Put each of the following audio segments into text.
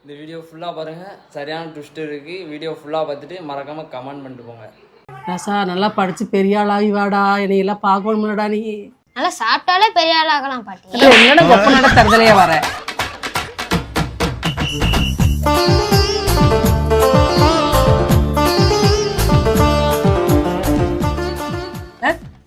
இந்த வீடியோ ஃபுல்லாக பாருங்கள், சரியான ட்விஸ்ட் இருக்குது. வீடியோ ஃபுல்லாக பார்த்துட்டு மறக்காமல் கமெண்ட் பண்ணிட்டு போங்க. ரசா நல்லா படிச்சு பெரிய ஆளாகி வாடா, என்னையெல்லாம் பார்க்கணும்லடா. நீ நல்லா சாப்பிட்டாலே பெரிய ஆளாகலாம் பாட்டி. என்னடா கப்ப நட தரதலையே வர.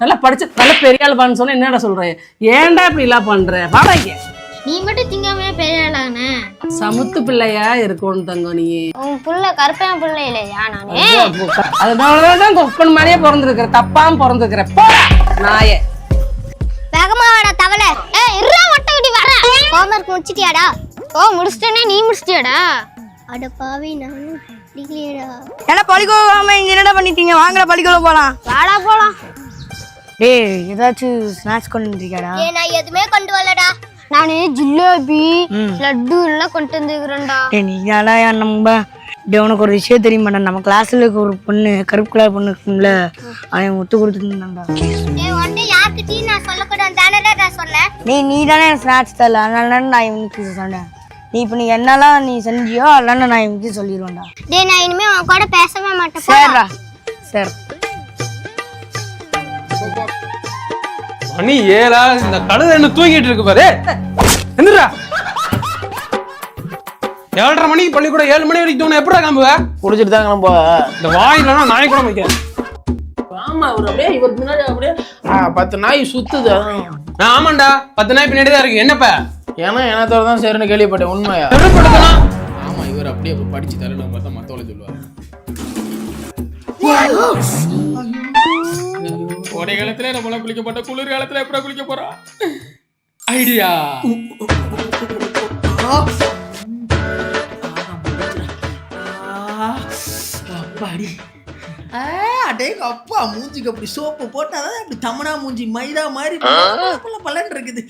நல்லா படிச்சு நல்ல பெரிய ஆள் பண்ணு சொன்னா என்னடா சொல்றேன்? ஏன்டா இப்படி எல்லாம் பண்ற? வாடாங்க. நீ மட்டும் திங்காமே பெரிய ஆளாகனே. சமுத்து பிள்ளையா இருக்கணும் தங்க. நீ உன் புள்ள கருப்பையன் புள்ள இல்லையா? நானே அதனாலதான் கொப்பன் மாதிரியே பிறந்திருக்கிற, தப்பாம பிறந்திருக்கிற. போடா நாயே. வேகமா வாடா தவளை. இருடா மொட்டை குட்டி வரேன். ஹோம்வொர்க் முடிச்சிட்டியாடா? ஓ முடிச்சிட்டேனே, நீ முடிச்சிட்டியாடா? அட பாவி நானும் டிகிலியடா. ஏன்னா பள்ளிக்கூடம் இங்க என்னடா பண்ணிட்டீங்க? வாங்கடா பள்ளிக்கூடம் போலாம். வாடா போலாம். டேய் ஏதாச்சும் ஸ்நாக்ஸ் கொண்டு வந்திருக்கியாடா? நான் எதுவுமே கொண்டு வரலடா. நானே ஜிலேபி லட்டு எல்லாம் கொண்டு வந்துக்கிறேன்டா. டேய் நீ யாரா நம்ம உனக்கு ஒரு விஷயம் தெரியுமாடா? நம்ம கிளாஸ்ல இருக்க ஒரு பொண்ணு, கருப்பு கலர் பொண்ணு இருக்கும்ல, அவன் ஒத்து கொடுத்துருந்தான்டா. யார்கிட்டயும் நான் சொல்லக்கூடாது தானடா நான் சொன்னேன். நீ தானே ஸ்நாக்ஸ் தரல, அதனால நான் இவனுக்கு சொன்னேன். நீ இப்போ நீ என்னெல்லாம் நீ செஞ்சியோ அதெல்லாம் நான் இவனுக்கு சொல்லிடுவேன்டா. டேய் நான் இனிமே உன் கூட பேசவே மாட்டேன். சரிடா சரி. மணி 7 இந்த கழுதை என்ன தூங்கிட்டு இருக்கு பாரு. எந்திரா. 7:30 மணிக்கு பள்ளிக்கூடம், 7 மணி வரைக்கும் தூங்க எப்படா கிளம்புவ? குடிச்சிட்டு தான் கிளம்புவ. இந்த வாயிலனா நாய் கூட வைக்க. ஆமா அவர் அப்படியே இவர் பின்னாடி அப்படியே 10 நாய் சுத்துது. நான் ஆமாண்டா 10 நாய் பின்னாடி தான் இருக்கு. என்னப்பா? ஏன்னா எனத்தோட தான் சரின்னு கேள்விப்பட்டேன். உண்மையா? திருப்படுத்தலாம். ஆமா இவர் அப்படியே படிச்சு தரணும் பார்த்தா மத்தவளை சொல்லுவாரு. கோடை காலத்துல நம்மள குளிக்க மாட்டா, குளிர் காலத்துல எப்படா குளிக்க போறா? ஐடியா. அப்பாடி. அடே அப்பா மூஞ்சிக்கு அப்படி சோப்பு போட்டாதான் அப்படி தமனா மூஞ்சி மைதா மாதிரி பலன் இருக்குது.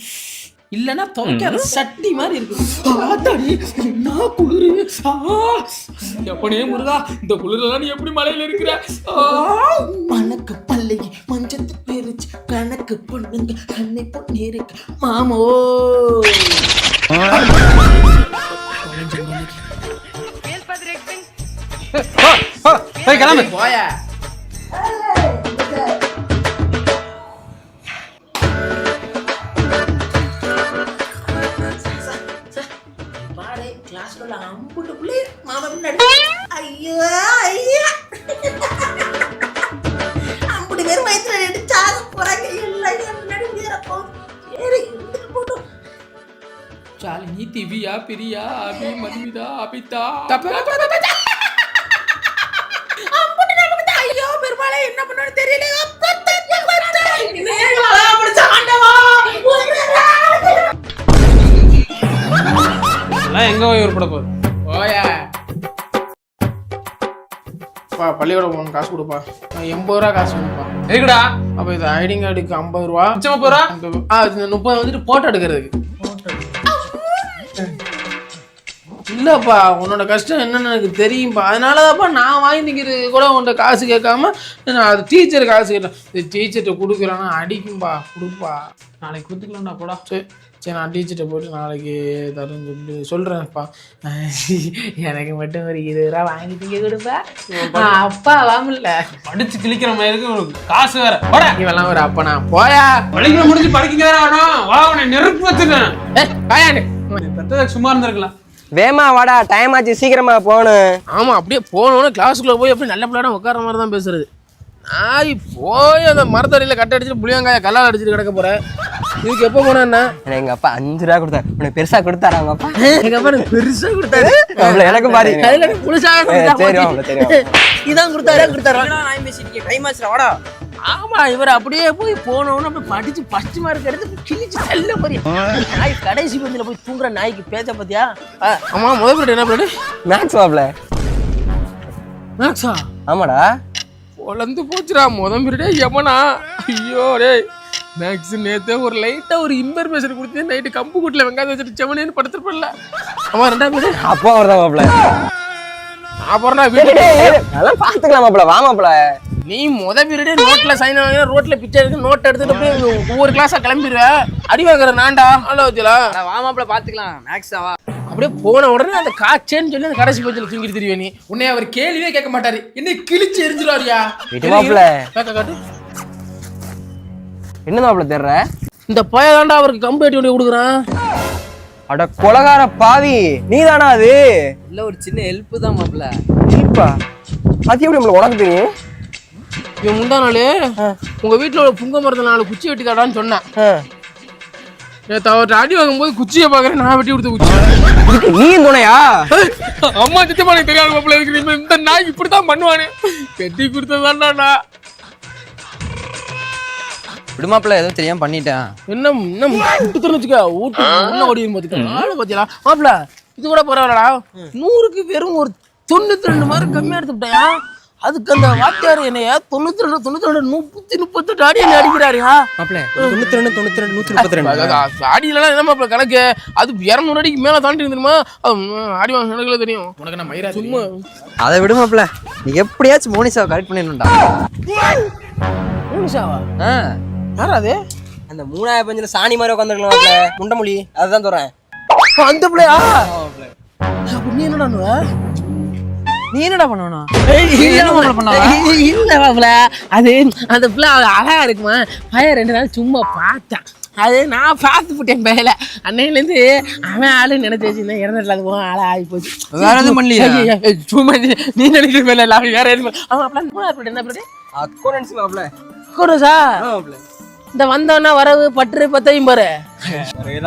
இல்லன்னா துவைக்காத சட்டி மாதிரி இருக்கு. என்ன குளிரு எப்பனே முருகா, இந்த குளிரெல்லாம் நீ எப்படி மலையில இருக்கிற? பணக்கு பல்லைக்கு மஞ்சத்து பேரிச்சு கணக்கு பொண்ணுங்க கண்ணை பொண்ணேருக்கு மாமோ. கிளம்பு போய. ஐயோ ஐயா அப்படி பேர் வயிற்றுல எடுத்தாங்க போறாங்க. சாலினி, திவ்யா, பிரியா, அபி, மதுமிதா, அபிதா. ஐயோ பெருமாளே என்ன பண்ணு தெரியல. எங்க போய் உருப்பட போகுது? பள்ளியோட போகணும். காசு கொடுப்பா. 80 ரூபா காசு கொடுப்பா. எதுக்குடா? அப்ப இது ஐடி கார்டுக்கு 50 ரூபா. மிச்சம் 30 ரூபா. 30 வந்துட்டு போட்டோ எடுக்கிறதுக்கு. இல்லப்பா உன்னோட கஷ்டம் என்னன்னு எனக்கு தெரியும்பா. அதனாலதான்ப்பா நான் வாங்கி நிற்கிறது கூட உன்ட்ட காசு கேட்காம நான் அது டீச்சர் காசு கேட்டேன். இது டீச்சர்கிட்ட கொடுக்குறேன்னா அடிக்கும்பா. கொடுப்பா. நாளைக்கு கொடுத்துக்கலாம்டா போடா. சரி நான் டீச்சர்கிட்ட போட்டு நாளைக்கு தரேன்னு சொல்லி சொல்கிறேன்ப்பா. எனக்கு மட்டும் ஒரு 20 ரூபா வாங்கி திங்க கொடுப்பா. அப்பா வாமில்ல படிச்சு கிழிக்கிற மாதிரி இருக்கு உனக்கு. காசு வேற போட. இவெல்லாம் ஒரு அப்பா நான் போயா. பள்ளிக்கூடம் முடிஞ்சு படிக்க வேற ஆகணும். வா உன்னை நெருப்பு வச்சுட்டேன். பெற்றதுக்கு சும்மா இருந்திருக்கலாம். வேமா வாடா, டைம் ஆச்சு, சீக்கிரமா போகணும். ஆமாம் அப்படியே போனோன்னு கிளாஸுக்குள்ளே போய் அப்படியே நல்ல பிள்ளையோட உட்கார மாதிரி தான் பேசுறது. நாய் போய் அந்த மரத்தடியில் கட்ட அடிச்சுட்டு புளியங்காய கல்லால் அடிச்சுட்டு கிடக்க போகிறேன். இதுக்கு எப்போ போனேன்னா எங்க அப்பா 5 ரூபா கொடுத்தாரு. உனக்கு பெருசா கொடுத்தாரு அவங்க அப்பா. எங்கள் அப்பா எனக்கு பெருசாக கொடுத்தாரு. எனக்கு பாரு இதான் கொடுத்தாரு. டைம் ஆச்சு வாடா. ஆமாம் இவர் அப்படியே போய் போனோன்னு அப்படியே படிச்சு ஃபர்ஸ்ட் மார்க் எடுத்து கிழிச்சு செல்ல போறியா. நாய் கடைசி பந்தியில் போய் தூங்குற நாய்க்கு பேச்ச பார்த்தியா? ஆமாம் முதல் பீரியட் என்ன பீரியட்? மேக்ஸ் வாப்ல. மேக்ஸா? ஆமாடா. குழந்து போச்சுடா முதல் பீரியடே. எவனா ஐயோ டேய் மேக்ஸ் நேற்று ஒரு லைட்டாக ஒரு இன்ஃபர்மேஷன் கொடுத்து நைட்டு கம்பு கூட்டில் வெங்காயம் வச்சுட்டு செவனேன்னு படுத்துருப்பல. ஆமாம் 2ஆம் பீரியட் அப்பா வருதா மாப்பிள? அப்புறம் அதெல்லாம் பார்த்துக்கலாம் மாப்பிள. வா மாப்பிள. நீ முதல் பீரியடே நோட்டில் சைன் வாங்கினா ரோட்டில் பிச்சை எடுத்து நோட்டை எடுத்துட்டு போய் ஒவ்வொரு கிளாஸாக கிளம்பிடுவேன். அடி வாங்குற நான்டா. ஹலோ வச்சுலா வாமாப்பில் பார்த்துக்கலாம். மேக்ஸாவா? அப்படியே அப்படியே போன உடனே அந்த காய்ச்சேன்னு சொல்லி அந்த கடைசி பட்சத்தில் தூங்கிட்டு தெரியும் நீ. உன்னை அவர் கேள்வியே கேட்க மாட்டாரு, என்ன கிழிச்சு எரிஞ்சிருவாரியா. வீட்டு மாப்பிள்ள காட்டு. என்ன மாப்பிள்ள தேடுற? இந்த பையதாண்டா அவருக்கு கம்பு எட்டி கொண்டு கொடுக்குறான். அட கொலகார பாவி, நீதானா அது? இல்ல ஒரு சின்ன ஹெல்ப் தான் மாப்பிள்ள. இல்லப்பா, அது எப்படி நம்மளுக்கு உனக்கு தெரியும்? இவன் முந்தா நாள் உங்க வீட்டுல உள்ள புங்க மரத்தை 4 குச்சி வெட்டி தடான்னு சொன்னேன். நேற்று அவர்கிட்ட அடி வாங்கும்போது குச்சியை பாக்குறேன், நான் வெட்டி கொடுத்த குச்சி. நீ துணையா? அம்மா சத்தியமா எனக்கு தெரியாது மாப்பிள்ள. இருக்கு இந்த நாய் இப்படித்தான் பண்ணுவானு வெட்டி கொடுத்ததான்டா. விடுமாப்பிள்ள ஏதோ தெரியாம பண்ணிட்டேன். என்ன விட்டுன்னு வச்சுக்க ஊட்டு உள்ள ஓடியும் பார்த்துக்க ஆளை பார்த்தீங்களா மாப்பிள்ள. இது கூட பரவாயில்லடா, 100க்கு வெறும் ஒரு 92 மார்க் கம்மியா எடுத்துட்டாயா. அதுக்கு அந்த வாத்தியார் என்னைய 92 138 அடி என்ன அடிக்கிறாருயா மாப்பிள்ள. 92 92 132 அடியிலாம் என்ன மாப்பிள்ள கணக்கு. அது 200 அடிக்கு மேல தாண்டி இருந்துருமா அடி வாங்க எனக்கு தெரியும். உனக்கு நான் மயிரா சும்மா அதை விடு மாப்பிள்ள, நீ எப்படியாச்சும் மோனிஷாவை கரெக்ட் பண்ணிடணும்டா. மோனிஷாவா? யாரா அது? அந்த 3000 பஞ்சில சாணி மாதிரி உட்காந்துருக்கலாம் மாப்பிள்ள, முண்டமொழி. அதுதான் தோறேன். அந்த பிள்ளையா? நீ என்னடா நீ என்னடா பண்ணணும்? இல்ல மாப்பிள்ள, அது அந்த பிள்ளை அழகா இருக்குமா பையன் 2 நாள் சும்மா பார்த்தேன். அது நான் பார்த்து போட்டேன் பையல. அன்னையிலேருந்து அவன் ஆளு நினைச்சு வச்சுருந்தேன், இறந்துடல அது போக ஆளா ஆகி போச்சு. வேற எதுவும் பண்ணலையா? சும்மா நீ நினைக்கிற மேல வேற எதுவும் என்ன அக்கௌண்டன்சி மாப்பிள்ள. கூடசா இந்த வந்தோன்னா வரவு பற்று பத்தையும் பாரு.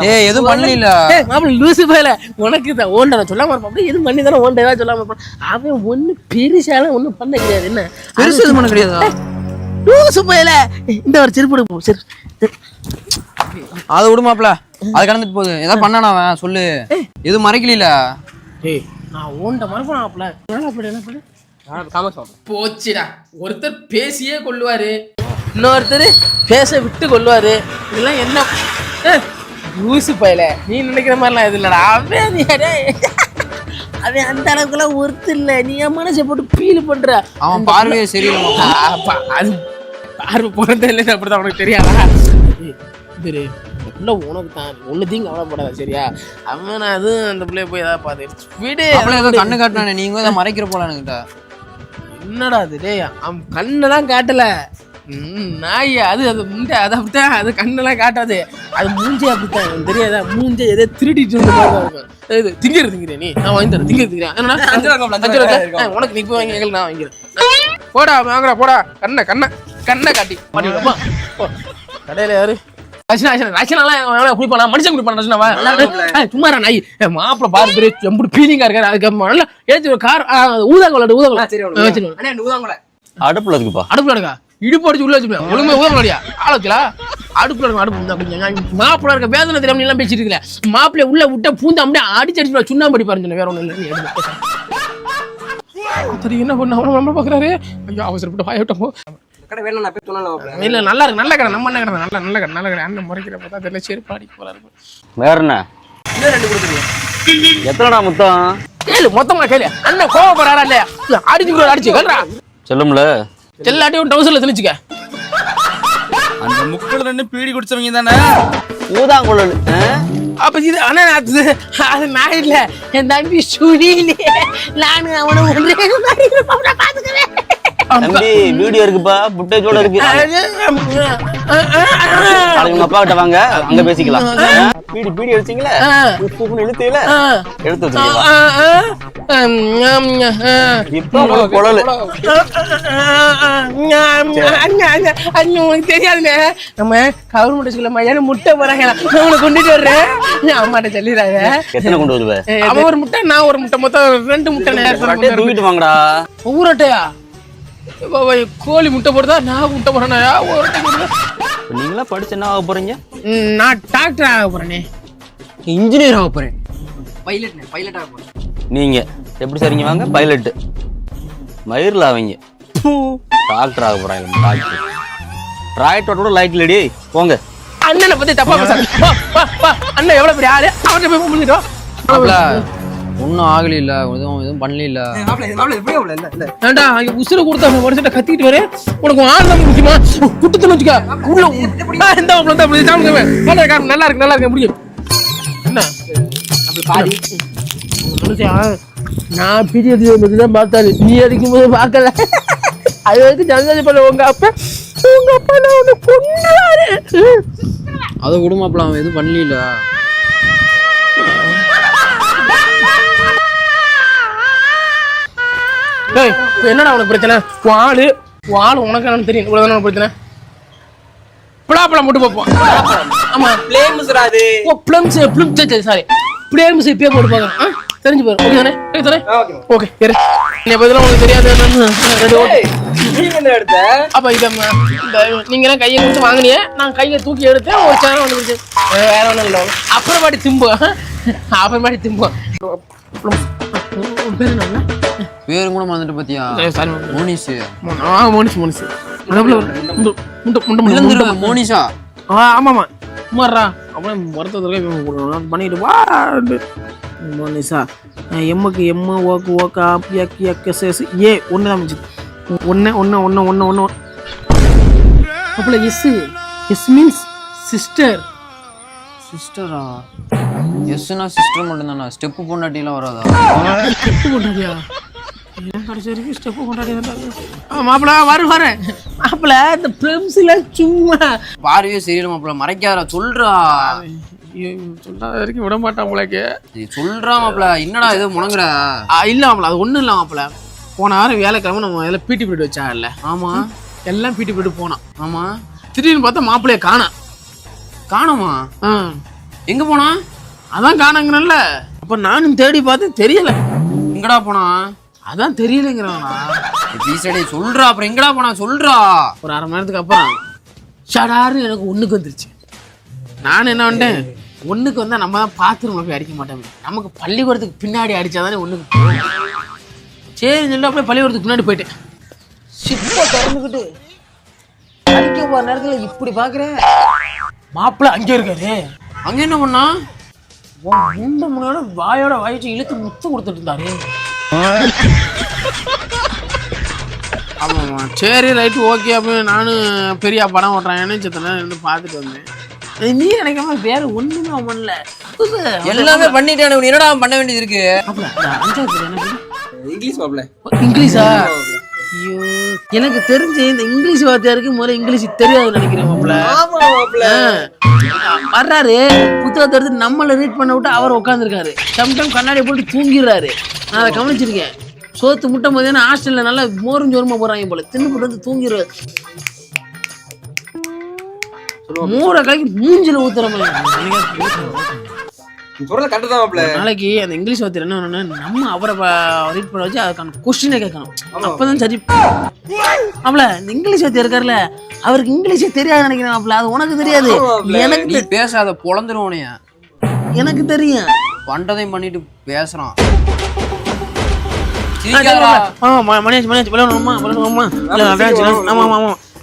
ஏய் எதுவும் பண்ணல மாப்பிள்ள லூசு பையல. உனக்கு தான் ஓண்டதை சொல்லாம இருப்பான், அப்படி எதுவும் பண்ணி தானே ஓண்டதா சொல்லாம இருப்பான். அவன் ஒண்ணு பெருசாலும் ஒன்றும் பண்ண கிடையாது. என்ன பெருசு எதுவும் பண்ண கிடையாதா? லூசு பையல. இந்த ஒரு செருப்பு போ. சரி அதை விடுமாப்ல, அது கடந்துட்டு போகுது. ஏதாவது பண்ணானா அவன் சொல்லு, எதுவும் மறைக்கல. ஏய் நான் ஓண்ட மறப்பேன். என்ன போச்சுடா, ஒருத்தர் பேசியே கொள்ளுவாரு, இன்னொருத்தர் பேச விட்டு கொள்வாரு. இதெல்லாம் என்ன லூசு பையல. நீ நினைக்கிற மாதிரிலாம் எது இல்லடா. அவன் அந்த அளவுக்குலாம் ஒருத்தர் இல்ல. நீ என் மனசை போட்டு ஃபீல் பண்ற. அவன் பார்வையே சரியில்லை. அது பார்வை போறதே இல்லை, அப்படிதான் உனக்கு தெரியாதா? சரி அந்த பிள்ளை உனக்கு தான் ஒன்னுத்தையும் கவலைப்படாத சரியா. அவன் அது அந்த பிள்ளைய போய் ஏதாவது பார்த்து விடு. ஏதோ கண்ணு காட்டினானே, நீங்க தான் மறைக்கிற போல என்கிட்ட. என்னடா அது டே, அவன் கண்ணெல்லாம் காட்டல நாய். அது அது முண்டை அது அப்படித்தான், அது கண்ணெல்லாம் காட்டாது. அது மூஞ்சே அப்படித்தான், எனக்கு தெரியாதா? மூஞ்சே எதோ திருடிட்டு இருந்த மாதிரி தான் இருக்கும். இது திங்கிறேன் நீ, நான் வாங்கி தரேன். திங்கிறேன் உனக்கு நீ போய் வாங்கி நான் வாங்கிறேன். போடா வாங்குறா போடா. கண்ணை காட்டி பண்ணிடுமா கடையில யாரு ரச்சனாலாம் குடிப்பானா? மனுஷன் குடிப்பான ரச்சனாவா? சும்மா நாய் மாப்பிள்ள பாரு எப்படி பீலிங்கா இருக்காரு. அதுக்கு நல்லா ஏற்றி ஒரு கார் ஊதாங்கோல அடுப்புல இருக்குப்பா. அடுப்புல இருக்கா? இடுப்பு அடிச்சு உள்ள வச்சுப்பேன். ஒழுங்கு ஊதாங்கோலியா ஆள வச்சுலா? அடுப்புல இருக்கும். அடுப்பு மாப்பிள்ள இருக்க வேதனை தெரியாம எல்லாம் பேசிட்டு இருக்கல. மாப்பிள்ள உள்ள விட்ட பூந்து அப்படியே அடிச்சு சுண்ணாம்படி பாருங்க. வேற ஒண்ணு இல்லை. என்ன பண்ண நம்ம பாக்குறாரு? ஐயோ அவசரப்பட்டு வாயிட்டோம். இல்ல நல்லா இருக்கு, நல்ல கடை. நம்ம என்ன கடை? நல்ல கடை. அண்ணன் முறைக்கிற பார்த்தா தெரியல. சரி பாடி போல இருக்கு. வேற என்ன? இன்னும் 2 கொடுத்துருக்கீங்க. எத்தனைடா மொத்தம்? கேளு மொத்தமா கேளு. அண்ணன் கோவப்படுறாரா இல்லையா? அடிச்சு கேள்றா சொல்லும்ல. எல்லாட்டையும் ஒரு டவுசர்ல திணிச்சுக்க. அந்த முக்கில் 2 பீடி குடிச்சவங்க தானே ஊதாங்குழல். அப்ப இது அண்ணா அது நான் இல்ல, என் தம்பி சுனிலே. நானு அவனை ஒன்றே பாத்துக்கிறேன். தம்பி வீடியோ இருக்குப்பா, புட்டேஜோட இருக்கு. நாளைக்கு அப்பா கிட்ட வாங்க, அங்க பேசிக்கலாம். பீடி அடிச்சீங்களா? உப்பு இழுத்தீங்களா? எடுத்து வச்சுக்கலாம். இப்போ குழல் உனக்கு தெரியாதுண்ணே. நம்ம கவர்மெண்ட் ஸ்கூல்ல மதியான முட்டை போறாங்க. உனக்கு கொண்டுட்டு வர்றேன். அம்மாட்ட சொல்லிடுறாங்க. எத்தனை கொண்டு வருவேன்? அவன் ஒரு முட்டை, நான் ஒரு முட்டை, மொத்தம் 2 முட்டை தூக்கிட்டு வாங்கடா. ஊரட்டையா? கோழி முட்டை போடுதா? நான் முட்டை போறேனா? நீங்களா படிச்சு என்ன ஆக போறீங்க? நான் டாக்டர் ஆக போறேனே. இன்ஜினியர் ஆக போறேன். பைலட் ஆக போறேன். நீங்க எப்படி சரிங்க வாங்க? பைலட் மயிரில் ஆவீங்க. டாக்டர் ஆக போறாங்க. டாக்டர் ராய்ட்டோட கூட லைட் இல்லடி. போங்க. அண்ணனை பத்தி தப்பா பேசாத. அண்ணன் எவ்வளவு பெரிய ஆளு, அவன்கிட்ட போய் முடிஞ்சிடும். ஒன்னும் ஆகல, எதுவும் பண்ணல. ஏண்டா உசுறு கொடுத்தா மனுஷன் கத்திட்டு வரேன். உனக்கு ஆனந்தம் முக்கியமா? குட்டுத்துன்னு வச்சுக்க உள்ள. நல்லா இருக்கு முடியும். என்ன நான் பீரியட் பத்தி தான் பார்த்தாரு, நீ அடிக்கும் போது பார்க்கல. அது வரைக்கும் சந்தோஷப்பட உங்க அப்பா நான் உன்னை கொன்னுவாரு. அதை விடு மாப்பிள, அவன் எதுவும் பண்ணல. என்னடா உனக்கு பிரச்சனை? வாழு உனக்கு என்னன்னு தெரியும். இவ்வளவுதானே உனக்கு பிரச்சனை? பலாப்பழம் போட்டு பார்ப்போம். ஆமா சாரி பிளேம்ஸ் இப்பயே போட்டு பார்க்கலாம். தெரிஞ்சு போயிடும். ஓகே தானே? ஓகே இரு. நீ பதிலாக உங்களுக்கு தெரியாது. அப்ப இதை நீங்களாம் கையை கொடுத்து வாங்கினியே, நான் கையை தூக்கி எடுத்தேன். ஒரு சேனல் வந்துருச்சு. வேற ஒன்றும் இல்லை. அப்புறமாட்டி திம்பும். பேர் என்ன? பேரு கூட மறந்துட்டு பாத்தியா? மோனிஷ். மோனிஷா. ஆமாமா சும்மாறா. அப்புறம் மொத்தத்துக்கு பண்ணிட்டு வா. மோனிஷா எம்முக்கு எம்மு ஓக்கு ஓக்கா அக்கி அக்க சேஸ் ஏ ஒன்று தான் மிஞ்சுது. ஒன்று அப்பல எஸ் மீன்ஸ் சிஸ்டர். சிஸ்டரா? எஸ்னா சிஸ்டர் மட்டும் தானா? ஸ்டெப்பு பொண்டாட்டிலாம் வராதா? ஸ்டெப்பு பொண்டாட்டியா? கடைசி வரைக்கும் ஸ்டெப்பு கொண்டாடி மாப்பிள வர மாப்பிள. இந்த பிரெம்ஸ்ல சும்மா பார்வையே சரியில்லை மாப்பிள, மறைக்காதா, சொல்றா. சொல்லாத வரைக்கும் விட மாட்டான் போலக்கு. சொல்றா மாப்பிள, என்னடா ஏதோ முணங்குற? இல்ல மாப்பிள, அது ஒண்ணும் இல்ல மாப்பிள. போன வாரம் வேலைக்கிழமை நம்ம எல்லாம் பீட்டி பீரியட் வச்சாங்கல்ல? ஆமா, எல்லாம் பீட்டி பீரியட் போனோம். ஆமா, திடீர்னு பார்த்தா மாப்பிள்ளைய காணோமா? எங்க போனா? அதான் காணாங்கல்ல. அப்ப நானும் தேடி பார்த்து தெரியல. எங்கடா போனா? அதான் தெரியலங்கிறானா. சொல்றா, அப்புறம் எங்கடா போனா சொல்றா. ஒரு அரை மணி நேரத்துக்கு அப்புறம் ஷடாரு எனக்கு ஒண்ணுக்கு வந்துருச்சு. நான் என்ன பண்ணிட்டேன், ஒண்ணுக்கு வந்தா நம்ம தான் பாத்ரூம்ல போய் அடிக்க மாட்டோம், நமக்கு பள்ளிக்கூடத்துக்கு பின்னாடி அடிச்சாதானே ஒண்ணுக்கு. சரின்னு சொல்லிட்டு அப்படியே பள்ளிக்கூடத்துக்கு பின்னாடி போயிட்டேன். சிப்ப திறந்துக்கிட்டு அடிக்க போற நேரத்துல இப்படி பாக்குறேன், மாப்பிள்ள அங்கே இருக்காரு. அங்க என்ன பண்ணா? முண்ட முன்னோட வாயோட வாயிச்சு இழுத்து முத்து கொடுத்துட்டு இருந்தாரு. ஆமாம்மா சரி ரைட்டு ஓகே. அப்படின்னு நானும் பெரிய படம் ஓட்டுறேன் நினைச்சதுனா இருந்து பார்த்துட்டு வந்தேன். நீ நினைக்காம வேற ஒண்ணுமே பண்ணல, எல்லாமே பண்ணிட்டேன். என்னடா பண்ண வேண்டியது இருக்கு? இங்கிலீஷ் மாப்பிள. இங்கிலீஷா? ஐயோ எனக்கு தெரிஞ்சு இந்த இங்கிலீஷ் வார்த்தையாருக்கு முதல்ல இங்கிலீஷ் தெரியாதுன்னு நினைக்கிறேன் மாப்பிள. வர்றாரு புத்தகத்தை எடுத்து நம்மளை ரீட் பண்ண விட்டு அவர் உட்காந்துருக்காரு. சம்டைம் கண்ணாடி போட்டு தூங்கிடுறாரு. நான் அதை கவனிச்சிருக்கேன். சோத்து முட்டை போதுன்னா ஹாஸ்டல்ல நல்லா மோரும் ஜோரமா போறாங்க போல, தின்னு போட்டு வந்து தூங்கிடுவாரு. மோரை கலக்கி மூஞ்சில ஊத்துற நாளைக்கு அந்த இங்கிலீஷ் வார்த்தை என்ன வேணும்னா நம்ம அவரை ரீட் பண்ண வச்சு அதுக்கான கொஸ்டினை கேட்கணும். அப்பதான் சரி. அவள இந்த இங்கிலீஷ் வார்த்தை இருக்காருல்ல, அவருக்கு இங்கிலீஷே தெரியாது நினைக்கிறேன். அப்பல அது உனக்கு தெரியாது, எனக்கு பேசாத பொழந்துருவோனையா. எனக்கு தெரியும். பண்டதையும் பண்ணிட்டு பேசுறான்.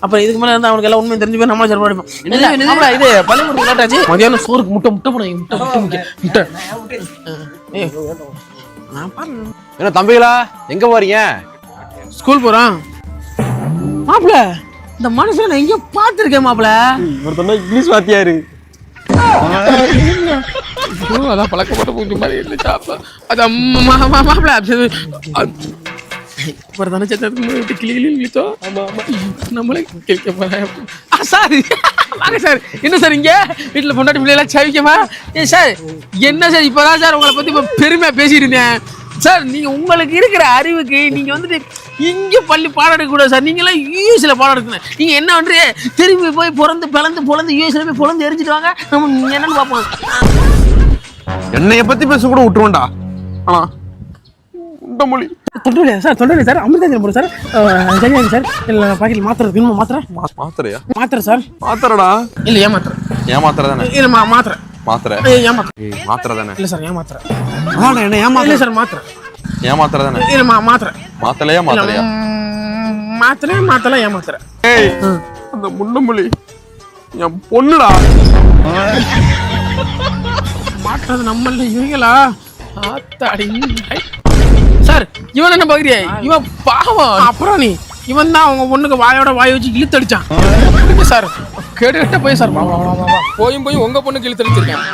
அப்ப இதுக்கு மேல இருந்தா அவனுக்கு எல்லாம் உண்மையை தெரிஞ்சு போய் நம்மள சர்வ் அடிப்போம். இது பள்ளிக்கூடம் லேட்டாச்சு. மதியானம் சோறுக்கு முட்டை போடுங்க. முட்டை என்ன தம்பிகளா எங்க போறீங்க? ஸ்கூல் போறோம். மாப்பிள இந்த மனுஷன் நான் எங்கேயோ பார்த்திருக்கேன் மாப்பிள. ஒருத்தன இங்கிலீஷ் வாத்தியாரு. அதான் பழக்கப்பட்ட பூச்சி மாதிரி இருந்துச்சா? அது மாப்பிள தானே சேர்த்து கிளி கிளித்தோ நம்மளே சார். வாங்க சார். என்ன சார் இங்க வீட்டுல பொண்டாட்டி பிள்ளைலாம் சவிக்கமா? சார் என்ன சார் இப்பதான் சார் உங்களை பத்தி இப்ப பெருமையா பேசிட்டு இருந்தேன் சார். நீங்க உங்களுக்கு இருக்கிற அறிவுக்கு நீங்க வந்துட்டு இங்க பள்ளி பாடம் எடுக்க கூடாது சார். நீங்க எல்லாம் யூஎஸ்ல பாடம் எடுக்கணும். நீங்க என்ன பண்றீங்க, திரும்பி போய் பொழந்து யூஎஸ்ல போய் பொழந்து எரிஞ்சிட்டு வாங்க, நம்ம என்னன்னு பாப்போம். என்னைய பத்தி பேச கூட விட்டுருவேன்டா. ஆனா மொழி தொண்டலையா சார்? தொண்டலை சார். அமிர்தாஞ்சல் போடு சார். சரியாங்க சார். இல்லை பாக்கெட் மாத்திரை வேணுமா? மாத்திரையா? மாத்திரை சார். மாத்திரடா? இல்லை ஏன் மாத்திரை? ஏன் மாத்திரை தானே? இல்லை மாத்திரை. மாத்திரை ஏன் மாத்திரை? மாத்திரை தானே? இல்லை சார் ஏன் மாத்திரை? என்ன ஏன் மாத்திரை? இல்லை சார் மாத்திரை. ஏன் மாத்திரை தானே? இல்லை மாத்திரை. மாத்திரையா? மாத்திரையா? மாத்திரை ஏன் மாத்திரை? ஏய் அந்த முன்னமொழி என் பொண்ணுடா. மாற்றது நம்மள இவங்களா? ஆத்தாடி சார். இவன் என்ன பாக்குறியா? இவன் பாவம். அப்புறம் நீ இவன் தான் அவங்க பொண்ணுக்கு வாயோட வாய் வச்சு இழுத்தடிச்சான் சார். கேட்டு போய் சார் போயும் உங்க பொண்ணுக்கு இழுத்தடிச்சிருக்கேன்.